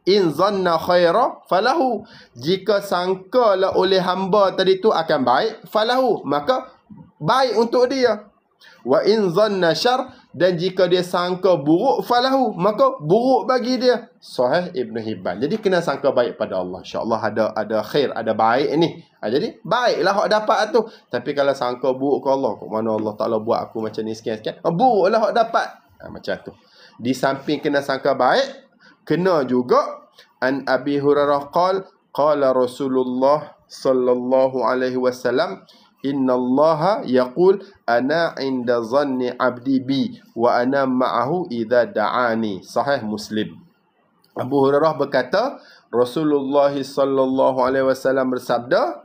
In zanna khaira falahu. Jika sangkalah oleh hamba tadi tu akan baik, falahu, maka baik untuk dia. Wa in zanna syar, dan jika dia sangka buruk, falahu, maka buruk bagi dia. Sahih Ibn Hibban. Jadi kena sangka baik pada Allah. InsyaAllah ada khair, ada baik ni. Jadi baiklah hak dapat tu. Tapi kalau sangka buruk ke Allah, kok mana Allah Ta'ala buat aku macam ni sekian-sekian, buruklah hak dapat. Macam tu. Di samping kena sangka baik, kena juga an Abi Hurairah qala Rasulullah sallallahu alaihi wasallam, innallaha yaqul ana inda zanni abdi bi wa ana ma'ahu idza da'ani. Sahih Muslim. Abu Hurairah berkata, Rasulullah sallallahu alaihi wasallam bersabda,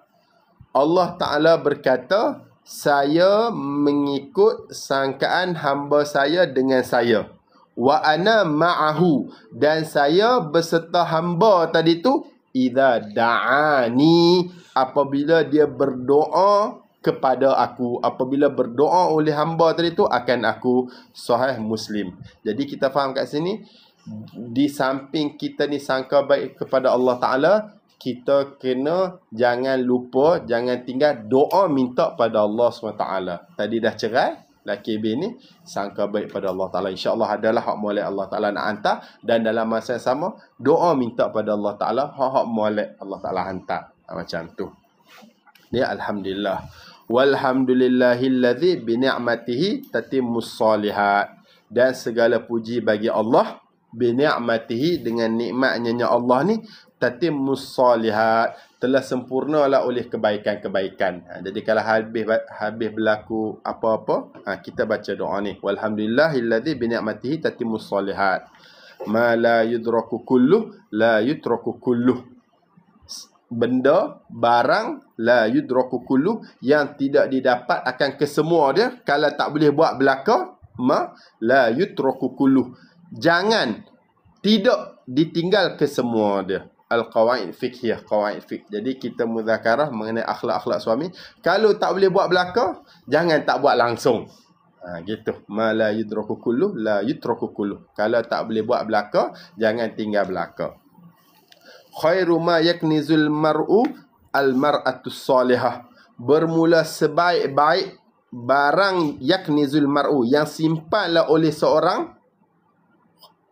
Allah Ta'ala berkata, saya mengikut sangkaan hamba saya dengan saya. Wa ana ma'ahu, dan saya beserta hamba tadi tu, idza da'ani, apabila dia berdoa kepada aku. Apabila berdoa oleh hamba tadi tu akan aku. Sahih Muslim. Jadi kita faham kat sini, di samping kita ni sangka baik kepada Allah Ta'ala, kita kena jangan lupa, jangan tinggal doa minta pada Allah SWT. Tadi dah cerai, laki bini, sangka baik pada Allah Ta'ala. InsyaAllah adalah hak molek Allah Ta'ala nak hantar. Dan dalam masa yang sama, doa minta pada Allah Ta'ala, hak molek Allah Ta'ala hantar. Macam tu. Ni Alhamdulillah. Walhamdulillahilladzi bini'matihi tatimmus salihat. Dan segala puji bagi Allah, bini'matihi, dengan nikmatnya Allah ni, tatimmus salihat, telah sempurnalah oleh kebaikan-kebaikan. Jadi kalau habis berlaku apa-apa, kita baca doa ni. Walhamdulillahilladzi bini'matihi tatimmus salihat. Ma la yudraku kulluh, la yutraku kulluh. Benda, barang, la yudraku kulluh, yang tidak didapat akan kesemua dia. Kalau tak boleh buat belaka, la yutraku kulluh, jangan, tidak ditinggal kesemua dia. Al-qawaid fiqhiyah, qawaid fiqh. Jadi kita muzakarah mengenai akhlak-akhlak suami. Kalau tak boleh buat belaka, jangan tak buat langsung. Gitu. Ma la yudraku kulluh, la yutraku kulluh. Kalau tak boleh buat belaka, jangan tinggal belaka. Khairu ma yaknizul mar'u al-mar'atus salihah. Bermula sebaik-baik barang yaknizul mar'u, yang simpanlah oleh seorang,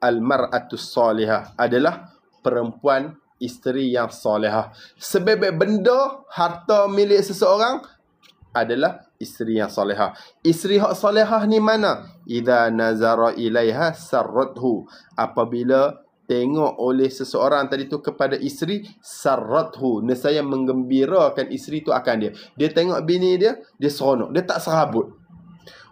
al-mar'atus salihah, adalah perempuan, isteri yang salihah. Sebaik-baik benda, harta milik seseorang adalah isteri yang salihah. Isteri hak salihah ni mana? Idza nazara ilaiha sarrathu. Apabila tengok oleh seseorang tadi tu kepada isteri, sarrathu, nescaya menggembirakan isteri tu akan dia. Dia tengok bini dia, dia seronok, dia tak serabut.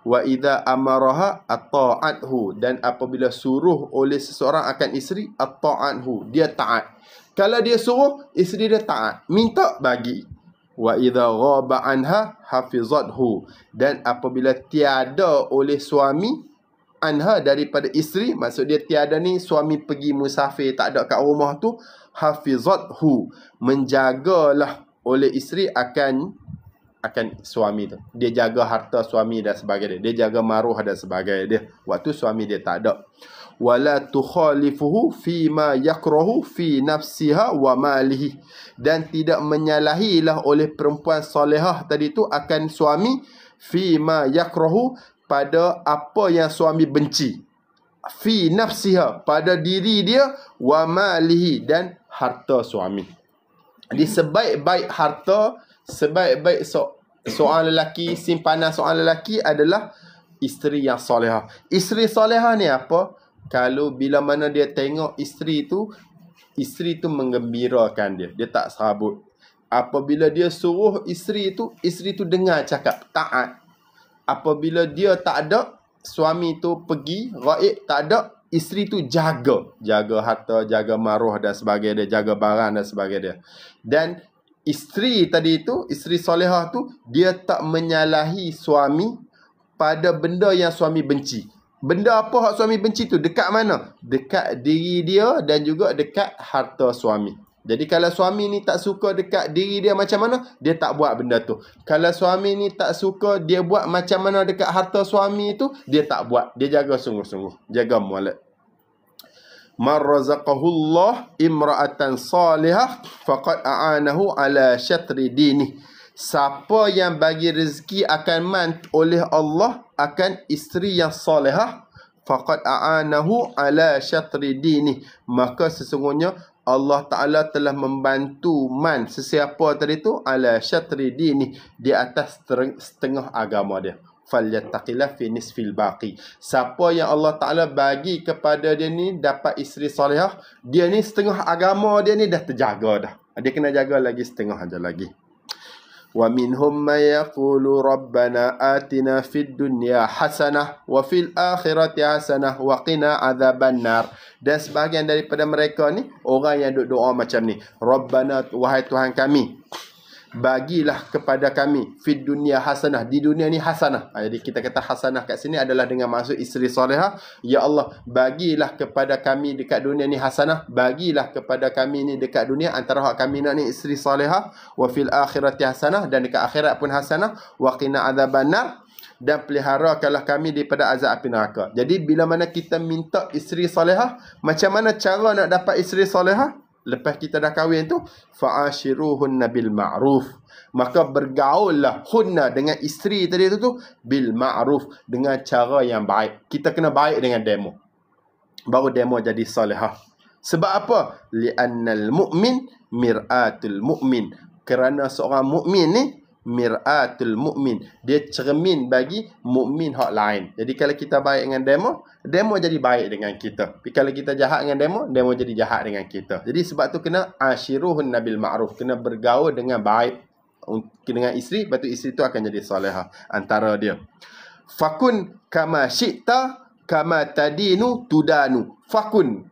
Wa idza amaraha ata'athu, dan apabila suruh oleh seseorang akan isteri, ata'athu, dia taat. Kalau dia suruh, isteri dia taat, minta bagi. Wa idza ghaba anha hafizathu, dan apabila tiada oleh suami, anha, daripada isteri, maksud dia tiada ni suami pergi musafir, tak ada kat rumah tu, hafizathu, menjagalah oleh isteri akan suami tu. Dia jaga harta suami dan sebagainya. Dia jaga maruah dan sebagainya dia. Waktu suami dia tak ada. Wala tukhalifuhu fi ma yakrahu fi nafsiha wa malihi, dan tidak menyalahilah oleh perempuan solehah tadi tu akan suami, fi ma yakrahu, pada apa yang suami benci, fi nafsiha, pada diri dia, wa malihi, dan harta suami. Jadi sebaik-baik harta, sebaik-baik seorang lelaki, simpanan seorang lelaki adalah isteri yang solehah. Isteri solehah ni apa? Kalau bila mana dia tengok isteri tu menggembirakan dia, dia tak serabut. Apabila dia suruh isteri tu dengar cakap, taat. Apabila dia tak ada, suami tu pergi ghaib, tak ada, isteri tu jaga harta, jaga maruah dan sebagainya, jaga barang dan sebagainya. Dan isteri tadi tu, isteri solehah tu, dia tak menyalahi suami pada benda yang suami benci. Benda apa hak suami benci tu? Dekat mana? Dekat diri dia dan juga dekat harta suami. Jadi kalau suami ni tak suka dekat diri dia macam mana, dia tak buat benda tu. Kalau suami ni tak suka dia buat macam mana dekat harta suami tu, dia tak buat. Dia jaga sungguh-sungguh. Jaga molek. Man razaqahullah imra'atan salihah faqad a'anahu ala syatri dini. Siapa yang bagi rezeki akan oleh Allah akan isteri yang salihah, faqad a'anahu ala syatri dini, maka sesungguhnya Allah Ta'ala telah membantu sesiapa tadi tu ala syatri dini, di atas setengah agama dia. Falyattaqillah fi nisfil baqi. Siapa yang Allah Ta'ala bagi kepada dia ni dapat isteri salihah, dia ni setengah agama dia ni dah terjaga dah. Dia kena jaga lagi setengah aja lagi. Wa minhum may yaqulu rabbana atina fid dunya hasanah wa fil akhirati hasanah wa qina adzabannar. Dan sebahagian daripada mereka ni orang yang duk doa macam ni, Rabbana, wahai Tuhan kami, bagilah kepada kami fid dunya hasanah, di dunia ni hasanah. Jadi kita kata hasanah kat sini adalah dengan maksud isteri solehah. Ya Allah, bagilah kepada kami dekat dunia ni hasanah, bagilah kepada kami ni dekat dunia antara hak kami nak ni isteri solehah, wa fil akhirati hasanah, dan dekat akhirat pun hasanah, wa qina adzabannar, dan peliharakanlah kami daripada azab api neraka. Jadi bila mana kita minta isteri solehah, macam mana cara nak dapat isteri solehah? Lepas kita dah kahwin tu, fa'ashiruhunna bil ma'ruf, maka bergaullah hunna dengan isteri tadi tu bil ma'ruf, dengan cara yang baik. Kita kena baik dengan demo, baru demo jadi salihah. Sebab apa? Li'annal mu'min mir'atul mu'min, kerana seorang mukmin ni mir'atul mu'min, dia cermin bagi mukmin hak lain. Jadi kalau kita baik dengan demo jadi baik dengan kita. Tapi kalau kita jahat dengan demo jadi jahat dengan kita. Jadi sebab tu kena ashiruhun nabil ma'ruf, kena bergaul dengan baik dengan isteri, lepas tu isteri tu akan jadi salihah antara dia. Fakun kama syi'ta kama tadinu tudanu. Fakun,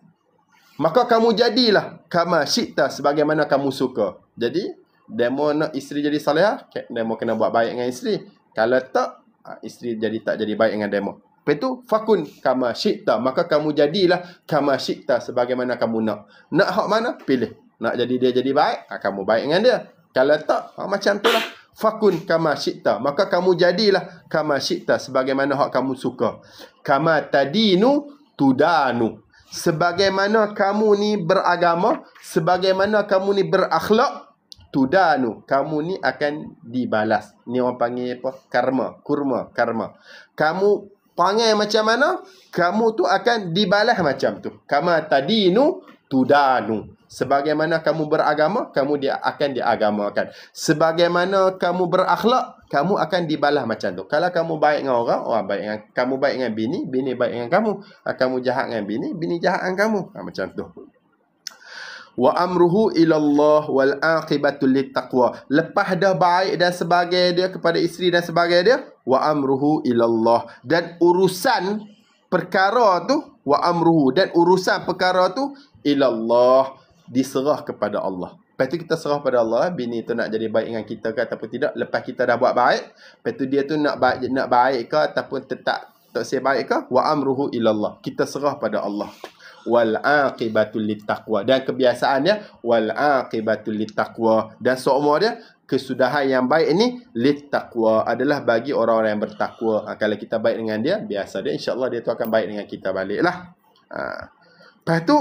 maka kamu jadilah kama syi'ta, sebagaimana kamu suka. Jadi demo nak isteri jadi salihah, demo kena buat baik dengan isteri. Kalau tak, isteri tak jadi baik dengan demo. Lepas tu, fakun kama syi'ta, maka kamu jadilah kama syi'ta, sebagaimana kamu nak. Nak hak mana? Pilih. Nak jadi dia jadi baik, kamu baik dengan dia. Kalau tak, macam tu lah. Fakun kama syi'ta, maka kamu jadilah kama syi'ta, sebagaimana hak kamu suka. Kama tadinu tudanu, sebagaimana kamu ni beragama, sebagaimana kamu ni berakhlak, tudanu, kamu ni akan dibalas. Ni orang panggil apa? Karma. Kamu panggil macam mana, kamu tu akan dibalas macam tu. Kama tadinu tudanu, sebagaimana kamu beragama, kamu akan diagamakan. Sebagaimana kamu berakhlak, kamu akan dibalas macam tu. Kalau kamu baik dengan orang baik dengan kamu, baik dengan bini baik dengan kamu. Kamu jahat dengan bini jahat dengan kamu. Macam tu. Wa amruhu ilallah wal aqibatu littaqwa. Lepas dah baik dan sebagai dia kepada isteri dan sebagai dia, wa amruhu ilallah, dan urusan perkara tu, wa amruhu, dan urusan perkara tu ilallah, diserah kepada Allah. Lepas tu kita serah pada Allah, bini tu nak jadi baik dengan kita ke ataupun tidak. Lepas kita dah buat baik, lepas tu dia tu nak baik ke ataupun tak sebaik ke, wa amruhu ilallah, kita serah pada Allah. Wal aqibatul littaqwa, dan kebiasaannya wal aqibatul littaqwa, dan seumur dia kesudahan yang baik ini littaqwa, adalah bagi orang-orang yang bertakwa. Kalau kita baik dengan dia, biasa dia, insya-Allah dia tu akan baik dengan kita baliklah. Lepas tu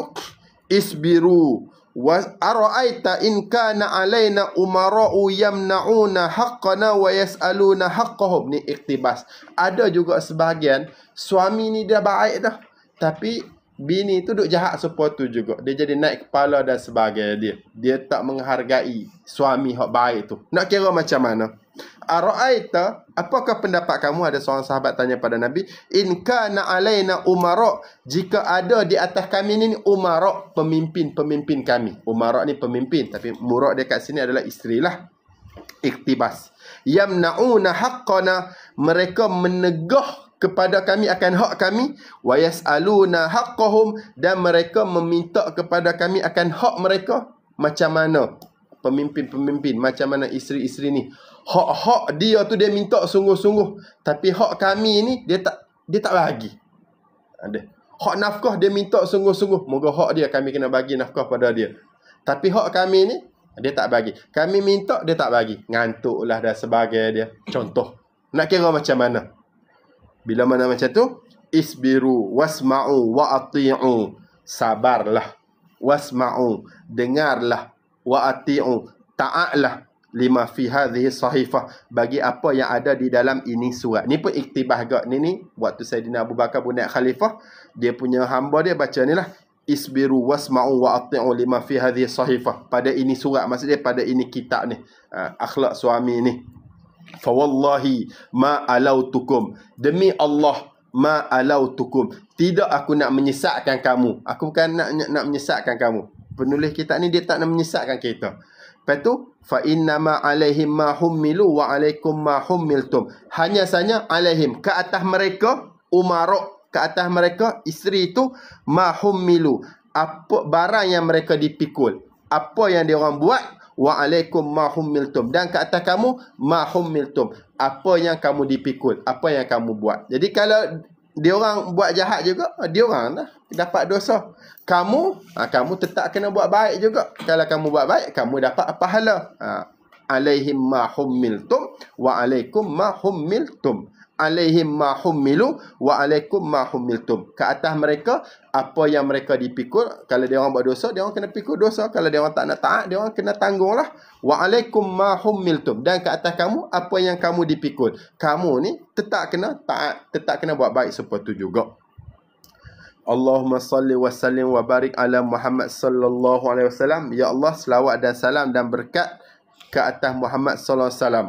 isbiru wa ara'aita in kana alaina umara'u yamna'una haqqana wa yas'aluna haqqahum. Ni iktibas. Ada juga sebahagian suami ni dia baik dah, tapi bini tu duk jahat seperti tu juga. Dia jadi naik kepala dan sebagainya. Dia tak menghargai suami hak baik tu. Nak kira macam mana? Ara'aita, apakah pendapat kamu? Ada seorang sahabat tanya pada Nabi, in kana alaina umara, jika ada di atas kami ni umara, pemimpin kami. Umara ni pemimpin, tapi murad dia kat sini adalah isteri lah. Iktibas. Yamna'una haqqana, mereka menegah kepada kami akan hak kami, wa yas'aluna haqqahum, dan mereka meminta kepada kami akan hak mereka. Macam mana pemimpin, macam mana isteri-isteri ni, hak dia tu dia minta sungguh-sungguh, tapi hak kami ni dia tak bagi. Ada. Hak nafkah dia minta sungguh-sungguh. Moga hak dia kami kena bagi nafkah pada dia. Tapi hak kami ni dia tak bagi. Kami minta dia tak bagi. Ngantuklah dah sebagai dia. Contoh. Nak kira macam mana? Bila mana macam tu, isbiru wasma'u wa ati'u. Sabarlah. Wasma'u, dengarlah. Wa ati'u, ta'atlah. Lima fi hadhihi sahifah, bagi apa yang ada di dalam ini surat. Ni pun iktibah gak ni waktu Saidina Abu Bakar pun naik khalifah, dia punya hamba dia baca ni lah, isbiru wasma'u wa ati'u lima fi hadhihi sahifah. Pada ini surat, maksud dia pada ini kitab ni, akhlak suami ni. Fa wallahi ma alautukum, demi Allah, ma alautukum, tidak aku nak menyesatkan kamu. Aku bukan nak menyesatkan kamu. Penulis kitab ni dia tak nak menyesatkan kita. Lepas tu, fa innama alaihim ma hummilu wa alaikum ma hummiltum. Hanya saja alaihim, ke atas mereka, umarok, ke atas mereka, isteri itu, ma hummilu, apa barang yang mereka dipikul. Apa yang dia orang buat, wa alaikum ma hummiltum. Dan ke atas kamu, ma hummiltum. Apa yang kamu dipikul, apa yang kamu buat. Jadi kalau dia orang buat jahat juga, dia orang dah dapat dosa. Kamu tetap kena buat baik juga. Kalau kamu buat baik, kamu dapat pahala. Alaihim ma hummiltum wa alaikum ma hummiltum. Alaihim ma hummilu wa alaikum ma hummiltum. Ke atas mereka apa yang mereka dipikul. Kalau dia orang buat dosa, dia orang kena pikul dosa. Kalau dia orang tak nak taat, dia orang kena tanggunglah. Wa alaikum ma hummiltum. Dan ke atas kamu apa yang kamu dipikul. Kamu ni tetap kena taat, tetap kena buat baik seperti juga. Allahumma salli wa sallim wa barik ala Muhammad sallallahu alaihi wasallam. Ya Allah, selawat dan salam dan berkat ke atas Muhammad sallallahu alaihi wasallam.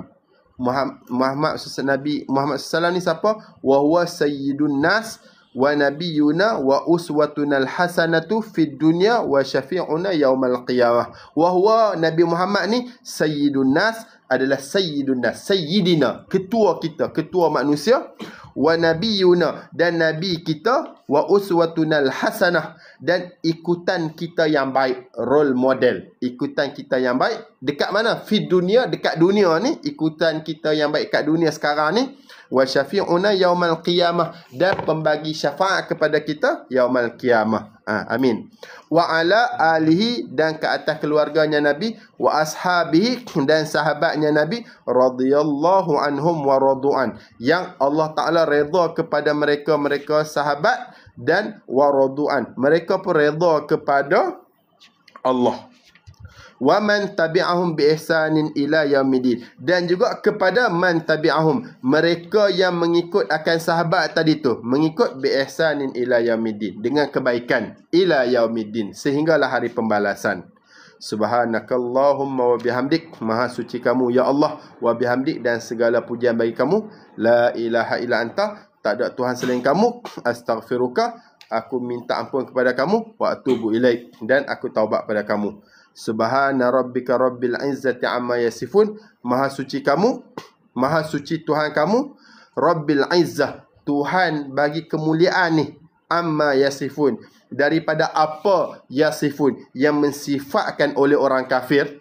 Muhammad Nabi Muhammad sallallahu ni siapa? Wa huwa sayyidun nas wa nabiyuna wa uswatuna alhasanatu fid dunya wa syafi'una yaumal qiyamah. Wa huwa Nabi Muhammad ni sayyidun nas, adalah sayyidun nas, sayyidina, ketua kita, ketua manusia. Wa nabiyuna, dan nabi kita. Wa uswatunal hasanah, dan ikutan kita yang baik, role model, ikutan kita yang baik. Dekat mana? Fid dunia, dekat dunia ni, ikutan kita yang baik kat dunia sekarang ni. Wa syafi'una yaumal qiyamah, dan pembagi syafaat kepada kita yaumal qiyamah. Amin. Wa ala alihi, dan ke atas keluarganya Nabi. Wa ashabihi, dan sahabatnya Nabi. Radiyallahu anhum wa radu'an, yang Allah Ta'ala redha kepada mereka sahabat. Dan wa radu'an, mereka pun redha kepada Allah. Wa man tabi'ahum bi ihsanin ila yaumidin, dan juga kepada man tabi'ahum, mereka yang mengikut akan sahabat tadi tu, mengikut bi ihsanin ila yaumidin, dengan kebaikan, ila yaumidin, sehinggalah hari pembalasan. Subhanakallahumma wa bihamdik, maha suci kamu ya Allah, wa bihamdik, dan segala pujian bagi kamu. La ilaha illa anta, tak ada Tuhan selain kamu. Astaghfiruka, aku minta ampun kepada kamu. Wa atubu ilaik, dan aku taubat pada kamu. Subhana rabbika rabbil izzati amma yasifun, maha suci kamu, maha suci Tuhan kamu. Rabbil izzah, Tuhan bagi kemuliaan ni. Amma yasifun, daripada apa yasifun, yang mensifatkan oleh orang kafir.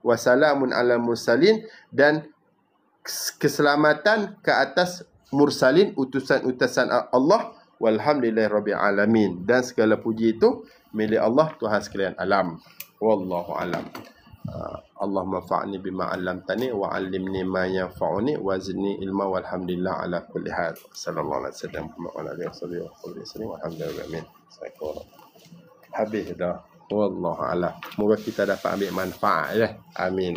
Wassalamun ala mursalin, dan keselamatan ke atas mursalin, utusan-utusan Allah. Walhamdulillahirabbil alamin, dan segala puji itu milik Allah, Tuhan sekalian alam. Wallahu alam. Allahumma fa'ni bima 'allamtani wa 'allimni ma yanfa'uni wa zidni ilma, walhamdulillah ala kulli hal. Sallallahu alaihi wasallam wa ala alihi wasallam. Alhamdulillah. Habis dah. Wallahu alam. Moga kita dapat ambil manfaat ya. Amin.